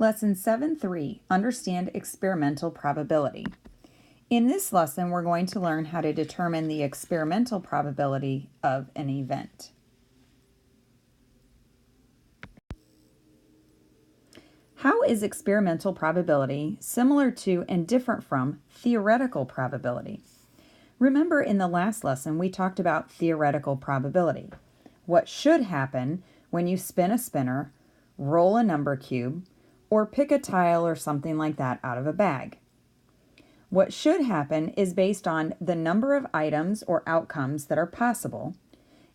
Lesson 7.3, Understand Experimental Probability. In this lesson, we're going to learn how to determine the experimental probability of an event. How is experimental probability similar to and different from theoretical probability? Remember, in the last lesson, we talked about theoretical probability. What should happen when you spin a spinner, roll a number cube, or pick a tile or something like that out of a bag. What should happen is based on the number of items or outcomes that are possible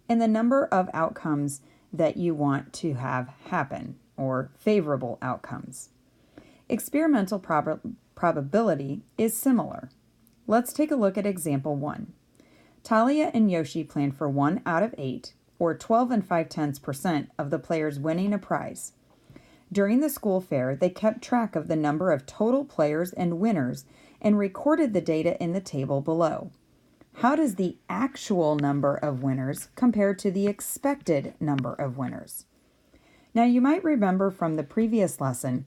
and the number of outcomes that you want to have happen, or favorable outcomes. Experimental probability is similar. Let's take a look at example 1. Talia and Yoshi planned for 1 out of 8, or 12.5% of the players winning a prize. During the school fair, they kept track of the number of total players and winners and recorded the data in the table below. How does the actual number of winners compare to the expected number of winners? Now, you might remember from the previous lesson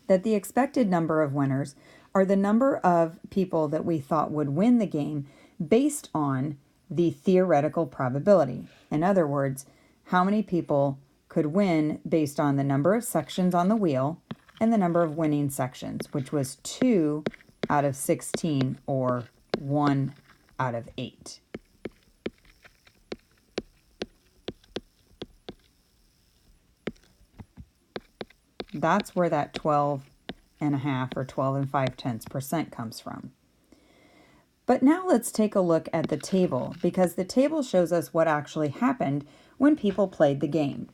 that the expected number of winners are the number of people that we thought would win the game based on the theoretical probability. In other words, how many people could win based on the number of sections on the wheel and the number of winning sections, which was 2 out of 16 or 1 out of 8. That's where that 12.5 or 12.5% comes from. But now let's take a look at the table, because the table shows us what actually happened when people played the game.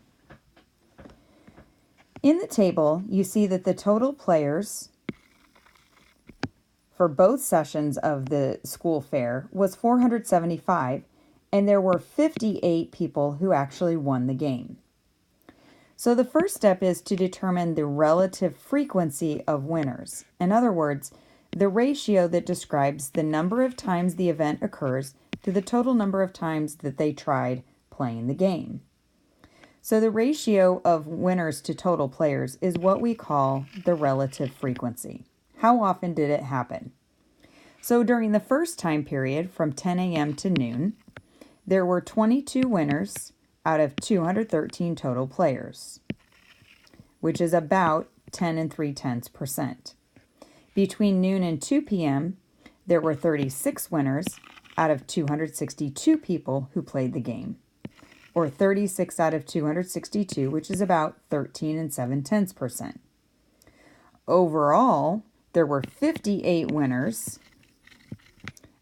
In the table, you see that the total players for both sessions of the school fair was 475, and there were 58 people who actually won the game. So the first step is to determine the relative frequency of winners. In other words, the ratio that describes the number of times the event occurs to the total number of times that they tried playing the game. So the ratio of winners to total players is what we call the relative frequency. How often did it happen? So during the first time period from 10 a.m. to noon, there were 22 winners out of 213 total players, which is about 10.3%. Between noon and 2 p.m., there were 36 winners out of 262 people who played the game, or 36 out of 262, which is about 13.7%. Overall, there were 58 winners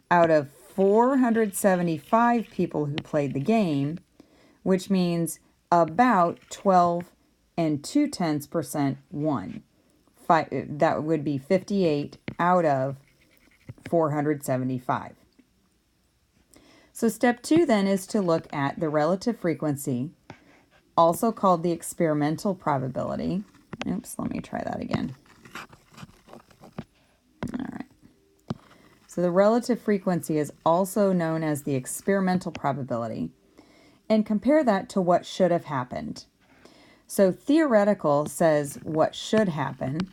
out of 475 people who played the game, which means about 12.2% won. That would be 58 out of 475. So step 2 then is to look at the relative frequency, also called the experimental probability. Oops, let me try that again. All right. So the relative frequency is also known as the experimental probability, and compare that to what should have happened. So theoretical says what should happen,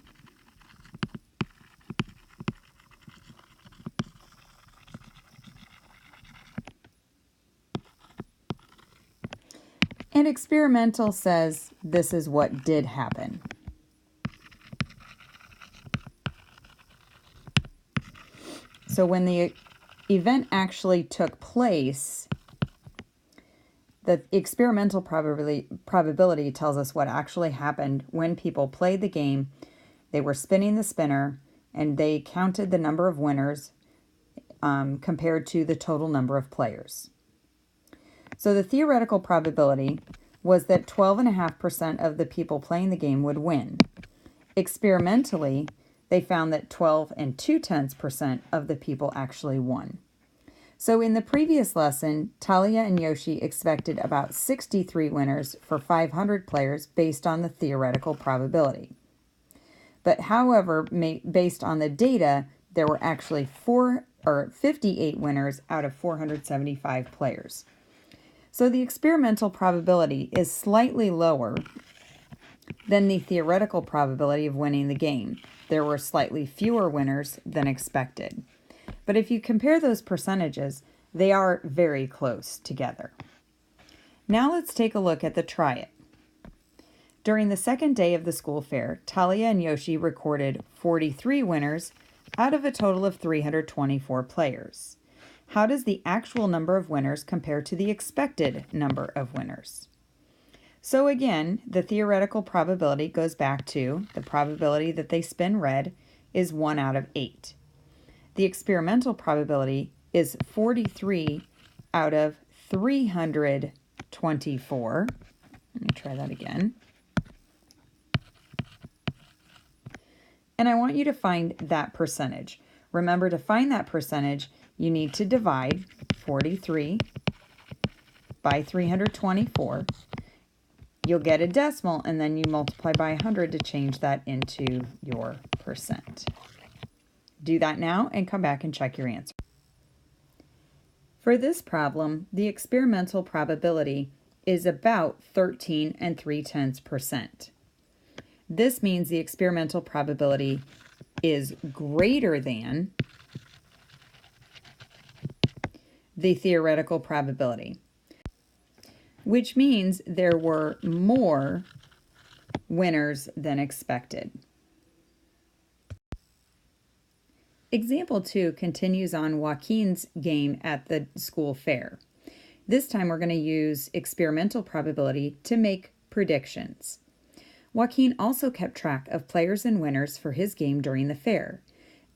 and experimental says this is what did happen. So when the event actually took place, the experimental probability tells us what actually happened when people played the game. They were spinning the spinner, and they counted the number of winners compared to the total number of players. So the theoretical probability was that 12.5% of the people playing the game would win. Experimentally, they found that 12.2% of the people actually won. So in the previous lesson, Talia and Yoshi expected about 63 winners for 500 players based on the theoretical probability. But however, based on the data, there were actually 58 winners out of 475 players. So the experimental probability is slightly lower than the theoretical probability of winning the game. There were slightly fewer winners than expected. But if you compare those percentages, they are very close together. Now let's take a look at the try it. During the second day of the school fair, Talia and Yoshi recorded 43 winners out of a total of 324 players. How does the actual number of winners compare to the expected number of winners? So again, the theoretical probability goes back to the probability that they spin red is 1 out of 8. The experimental probability is 43 out of 324. Let me try that again. And I want you to find that percentage. Remember, to find that percentage, you need to divide 43 by 324. You'll get a decimal, and then you multiply by 100 to change that into your percent. Do that now and come back and check your answer. For this problem, the experimental probability is about 13 3/10%. This means the experimental probability is greater than the theoretical probability, which means there were more winners than expected. Example 2 continues on Joaquin's game at the school fair. This time we're going to use experimental probability to make predictions. Joaquin also kept track of players and winners for his game during the fair.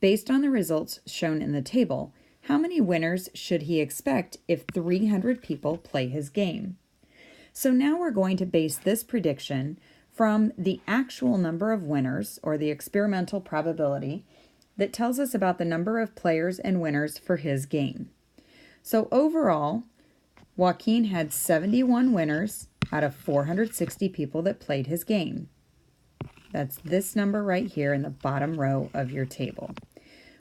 Based on the results shown in the table, how many winners should he expect if 300 people play his game? So now we're going to base this prediction from the actual number of winners, or the experimental probability, that tells us about the number of players and winners for his game. So overall, Joaquin had 71 winners out of 460 people that played his game. That's this number right here in the bottom row of your table.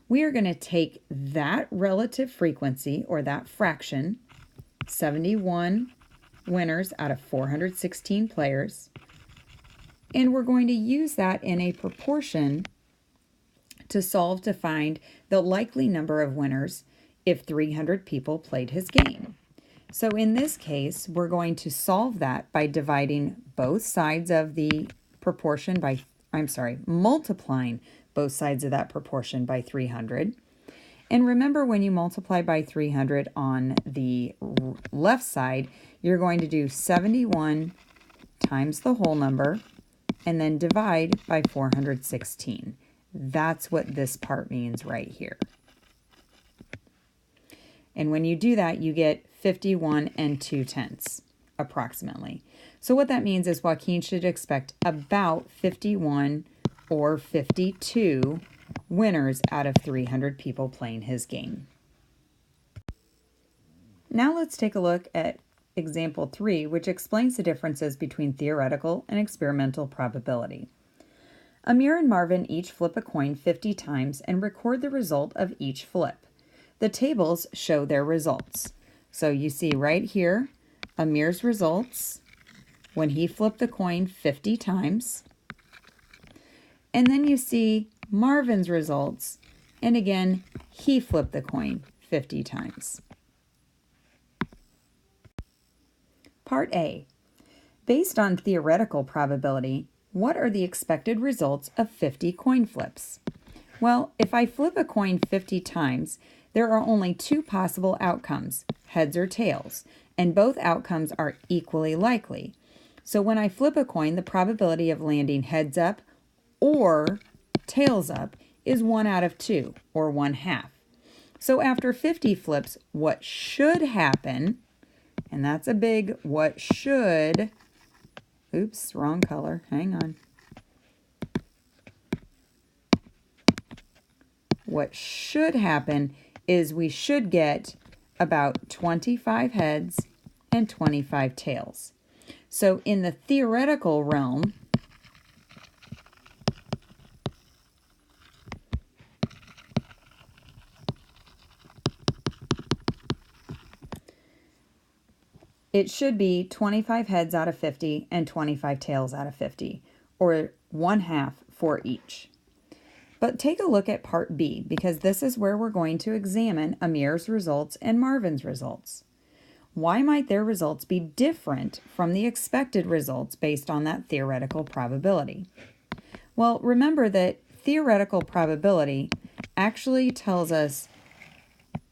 We are going to take that relative frequency, or that fraction, 71 winners out of 416 players, and we're going to use that in a proportion to solve to find the likely number of winners if 300 people played his game. So in this case, we're going to solve that by dividing both sides of the proportion by, multiplying both sides of that proportion by 300. And remember, when you multiply by 300 on the left side, you're going to do 71 times the whole number and then divide by 416. That's what this part means right here. And when you do that, you get 51 2/10 approximately. So what that means is Joaquin should expect about 51 or 52 winners out of 300 people playing his game. Now let's take a look at example 3, which explains the differences between theoretical and experimental probability. Amir and Marvin each flip a coin 50 times and record the result of each flip. The tables show their results. So you see right here, Amir's results when he flipped the coin 50 times. And then you see Marvin's results, and again, he flipped the coin 50 times. Part A. Based on theoretical probability, what are the expected results of 50 coin flips? Well, if I flip a coin 50 times, there are only two possible outcomes, heads or tails, and both outcomes are equally likely. So when I flip a coin, the probability of landing heads up or tails up is 1 out of 2, or 1/2. So after 50 flips, what should happen, and that's a big what should, oops, wrong color, hang on. What should happen is we should get about 25 heads and 25 tails. So in the theoretical realm, it should be 25 heads out of 50 and 25 tails out of 50. or 1/2 for each. But take a look at part B, because this is where we're going to examine Amir's results and Marvin's results. Why might their results be different from the expected results based on that theoretical probability? Well, remember that theoretical probability actually tells us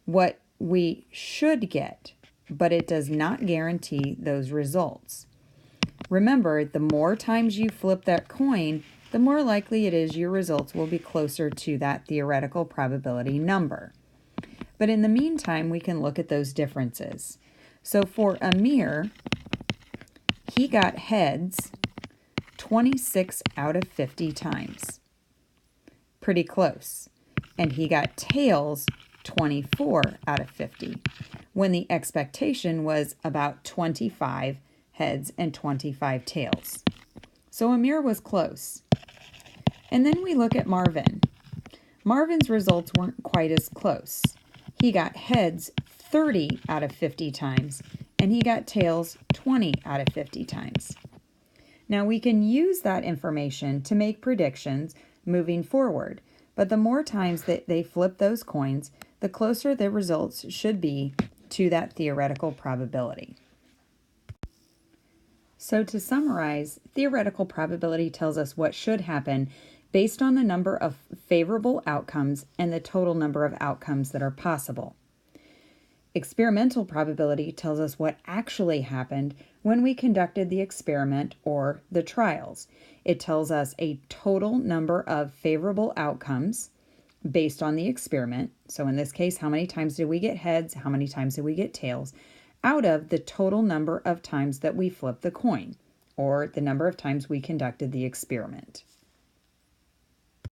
what we should get, but it does not guarantee those results. Remember, the more times you flip that coin, the more likely it is your results will be closer to that theoretical probability number. But in the meantime, we can look at those differences. So for Amir, he got heads 26 out of 50 times. Pretty close. And he got tails 24 out of 50, when the expectation was about 25 heads and 25 tails. So Amir was close. And then we look at Marvin. Marvin's results weren't quite as close. He got heads 30 out of 50 times, and he got tails 20 out of 50 times. Now we can use that information to make predictions moving forward, but the more times that they flip those coins, the closer the results should be to that theoretical probability. So to summarize, theoretical probability tells us what should happen based on the number of favorable outcomes and the total number of outcomes that are possible. Experimental probability tells us what actually happened when we conducted the experiment or the trials. It tells us a total number of favorable outcomes based on the experiment. So in this case, how many times did we get heads? How many times did we get tails? Out of the total number of times that we flipped the coin, or the number of times we conducted the experiment.